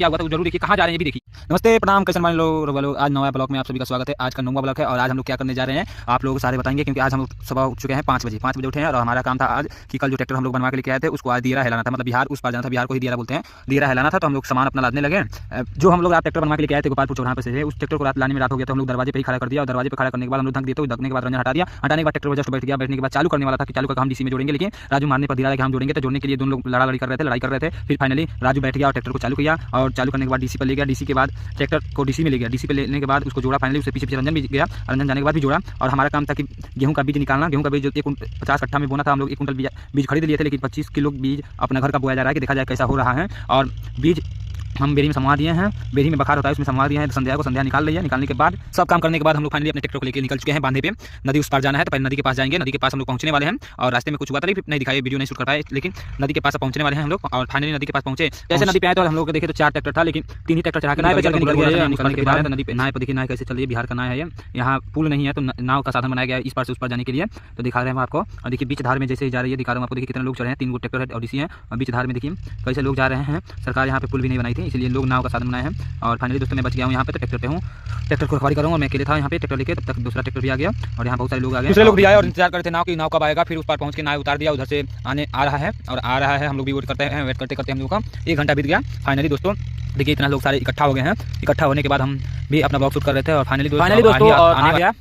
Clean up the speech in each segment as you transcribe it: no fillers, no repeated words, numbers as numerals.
क्या हुआ था वो जरूर देखिए, कहाँ जा रहे हैं ये भी देखिए। नमस्ते प्रणाम, कैसे मान लो आज नया ब्लॉग में आप सभी का स्वागत है। आज का 9वां ब्लॉग है और आज हम लोग क्या करने जा रहे हैं आप लोग सारे बताएंगे, क्योंकि आज हम लोग सुबह उठ चुके हैं 5 बजे उठे हैं और हमारा काम था आज कि कल जो ट्रैक्टर हम लोग बनवा के लेके आए थे उसको आज दियरा हिलाना था, मतलब बिहार उस पार जाना था, बिहार को ही दियरा बोलते हैं, दियरा हिलाना था। तो हम लोग सामान अपना लादने लगे। जो हम लोग रात ट्रैक्टर बनवा के लेके आए थे गोपालपुर चौराहा पे से, उस ट्रैक्टर को रात लाने में रात हो गया तो हम लोग दरवाजे पे ही खड़ा कर दिया और दरवाजे पे खड़ा करने के बाद हम लोग ढक दिए। तो ढकने के बाद रंजन हटा दिया, हटाने के बाद ट्रैक्टर जस्ट बैठ गया। बैठने के बाद चालू करने वाला था कि चालू का हम डीसी में जोड़ेंगे, लेकिन राजू मारने पर दिया कि हम जोड़ेंगे। तो जोड़ने के लिए दोनों लोग लड़ाई कर रहे थे। फिर फाइनली राजू बैठ गया और ट्रैक्टर को चालू किया और चालू करने के बाद डीसी पर ले गया। डीसी के बाद ट्रैक्टर को डीसी में ले गया। डीसी पे लेने के बाद उसको जोड़ा। फाइनली उससे पीछे रंजन भी गया, रंजन जाने के बाद भी जोड़ा। और हमारा काम था कि गेहूं का बीज निकालना। गेहूं का बीज 50 कट्ठा में बोना था, हम लोग 1 कुंटल बीज खरीद लिए थे, लेकिन 25 किलो बीज अपना घर का बोया जा रहा है कि देखा जाए कैसा हो रहा है। और बीज हम बेरी में समवा दिए हैं, बेरी में बखार होता है उसमें समवा दिए हैं। संध्या निकाल रही है। निकालने के बाद सब काम करने के बाद हम लोग फाइनली अपने ट्रैक्टर को लेकर निकल चुके हैं बांधे पे। नदी उस पार जाना है तो पहले नदी के पास जाएंगे। नदी के पास हम लोग पहुंचने वाले हैं और रास्ते में कुछ हुआ था नहीं दिखाई, वीडियो नहीं शूट कर पाए, लेकिन नदी के पास पहुंचने वाले हैं हम लोग। और फाइनली नदी के पास पहुंचे। जैसे नदी पे आए तो हम लोग देखे तो 4 ट्रैक्टर था, लेकिन 3 ही ट्रैक्टर चढ़ा के निकल गया। निकलने के बाद नदी पे नाव पर देखिए, नाव कैसे चल रही है, बिहार का नाव है ये। यहाँ पुल नहीं है तो नाव का साधन बनाया गया है इस पार से उस पार जाने के लिए। तो दिखा रहे हैं आपको। और देखिए बीच धार में जैसे जा रही है, दिखा रहा हूँ आपको। देखिए कितने लोग चढ़े हैं, 3 ट्रैक्टर है और डीसी है और बीच धार में देखिए कैसे लोग जा रहे हैं। सरकार यहाँ पे पुल भी नहीं बनाई थी, इसलिए लोग नाव का साधन बनाए हैं। और फाइनली दोस्तों मैं बच गया हूँ यहाँ पे, तो ट्रैक्टर पे हूँ, ट्रैक्टर को रखवाली करूँगा। मैं अकेले था यहाँ पे ट्रैक्टर लेके, तब तक दूसरा ट्रैक्टर भी आ गया और यहाँ बहुत सारे लोग आ गए। दूसरे लोग भी आए और इंतजार करते नाव की, नाव कब आएगा। फिर उस पार पहुँच के नाव उतार दिया, उधर से आ रहा है और आ रहा है। हम लोग भी वेट करते हैं, वेट करते करते हम लोग का 1 घंटा बीत गया। फाइनली दोस्तों देखिए इतना लोग सारे इकट्ठा हो गए हैं। इकट्ठा होने के बाद हम भी अपना ब्लॉग शूट कर रहे थे और फाइनली दोस्तों आ गया,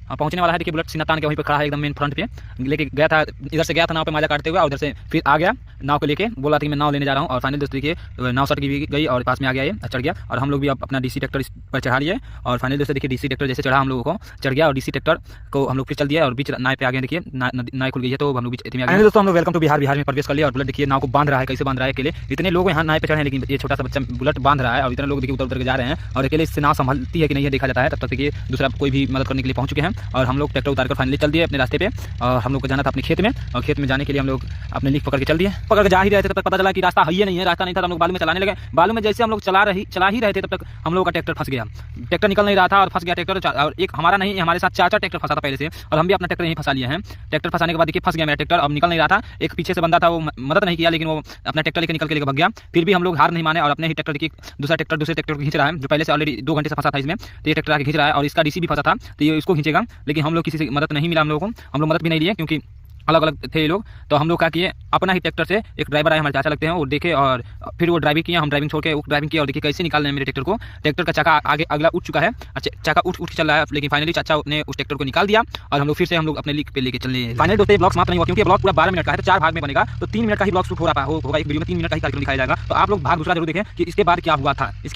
पहुंचने वाला है। देखिए बुलेट सीना तान के वहीं पर खड़ा है एकदम मेन फ्रंट पे। लेके गया था, इधर से गया था नाव पे माजा काटते हुए और उधर से फिर आ गया नाव को लेके, बोला था कि मैं नाव लेने जा रहा हूं। और फाइनली दोस्तों देखिए नाव सट की गई और पास में आ गया, ये चढ़ गया। और हम लोग भी अपना डीसी ट्रैक्टर इस पर चढ़ा लिए। और फाइनली दोस्तों देखिए डीसी ट्रैक्टर जैसे चढ़ा हम लोगों को चढ़ गया और डीसी ट्रैक्टर को हम लोग फिर चल दिया और बीच नाव पे आ गए। देखिए नाव खुल गई है तो हम लोग बीच में आ गए। दोस्तों हम लोग वेलकम टू बिहार में प्रवेश कर लिया और बुलेट देखिए नाव को बांध रहा है, कैसे बांध रहा है अकेले। इतने लोग यहाँ नाव पे चढ़े हैं, लेकिन ये छोटा सा बच्चा बुलेट बांध रहा है और इतने लोग देखिए उतर के जा रहे हैं और अकेले इससे नाव संभलती है कि नहीं है देखा जाता है। तब तक देखिए दूसरा कोई भी मदद करने के लिए पहुंच चुके हैं और हम लोग ट्रैक्टर उतार कर फाइनली चल दिए अपने रास्ते पे। और हम लोग को जाना था अपने खेत में और खेत में जाने के लिए हम लोग अपने लीक पकड़ के चल दिए। पकड़ के जा ही रहे थे तब तक पता चला कि रास्ता है ही नहीं है, रास्ता नहीं था। हम लोग बालू में चलाने लगे। बालू में जैसे हम लोग चला ही रहे थे तब तक हम लोग का ट्रैक्टर फंस गया। ट्रैक्टर निकल नहीं रहा था और फंस गया ट्रैक्टर। और एक हमारा नहीं, हमारे साथ 4 ट्रैक्टर फंसा था पहले से और हम भी अपना ट्रैक्टर यहीं फंसा लिए हैं। ट्रैक्टर फंसाने के बाद देखिए फंस गया मेरा ट्रैक्टर, अब निकल नहीं रहा था। एक पीछे से बंदा था, वो मदद नहीं किया, लेकिन वो अपना ट्रैक्टर लेकर निकल के भाग गया। फिर भी हम लोग हार नहीं माने और अपने ही ट्रैक्टर की दूसरे ट्रैक्टर को खींच रहा है, जो पहले से ऑलरेडी 2 घंटे से फंसा था इसमें। तो ये ट्रैक्टर आके खींच रहा है और इसका डीसी भी फंसा था तो ये इसको खींचेगा, लेकिन हम लोग किसी से मदद नहीं मिला। हम लोगों को हम लोग मदद भी नहीं लिए क्योंकि अलग अलग थे ये लोग। तो हम लोग क्या किए, अपना ही ट्रैक्टर से एक ड्राइवर आए, हमारे चाचा लगते हैं, वो देखे और फिर वो ड्राइविंग किया। हम ड्राइविंग छोड़ के वो ड्राइविंग किया और देखिए कैसे निकाल रहे हैं मेरे ट्रैक्टर को। ट्रैक्टर का चक्का आगे अगला उठ चुका है, चक्का उठ के चल रहा है, लेकिन फाइनली चाचा ने उस ट्रैक्टर को निकाल दिया और हम लोग फिर से हम लोग अपने लीक पे लेके चले। फाइनली दोस्तों ब्लॉग समाप्त नहीं हुआ क्योंकि ब्लॉग पूरा 12 मिनट का है, तो 4 भाग में बनेगा। तो 3 मिनट का ही ब्लॉग शूट हो रहा होगा, एक वीडियो में 3 मिनट का ही कार्यक्रम दिखाया जाएगा। तो आप लोग भाग दूसरा जरूर देखें कि इसके बाद क्या हुआ था। इसके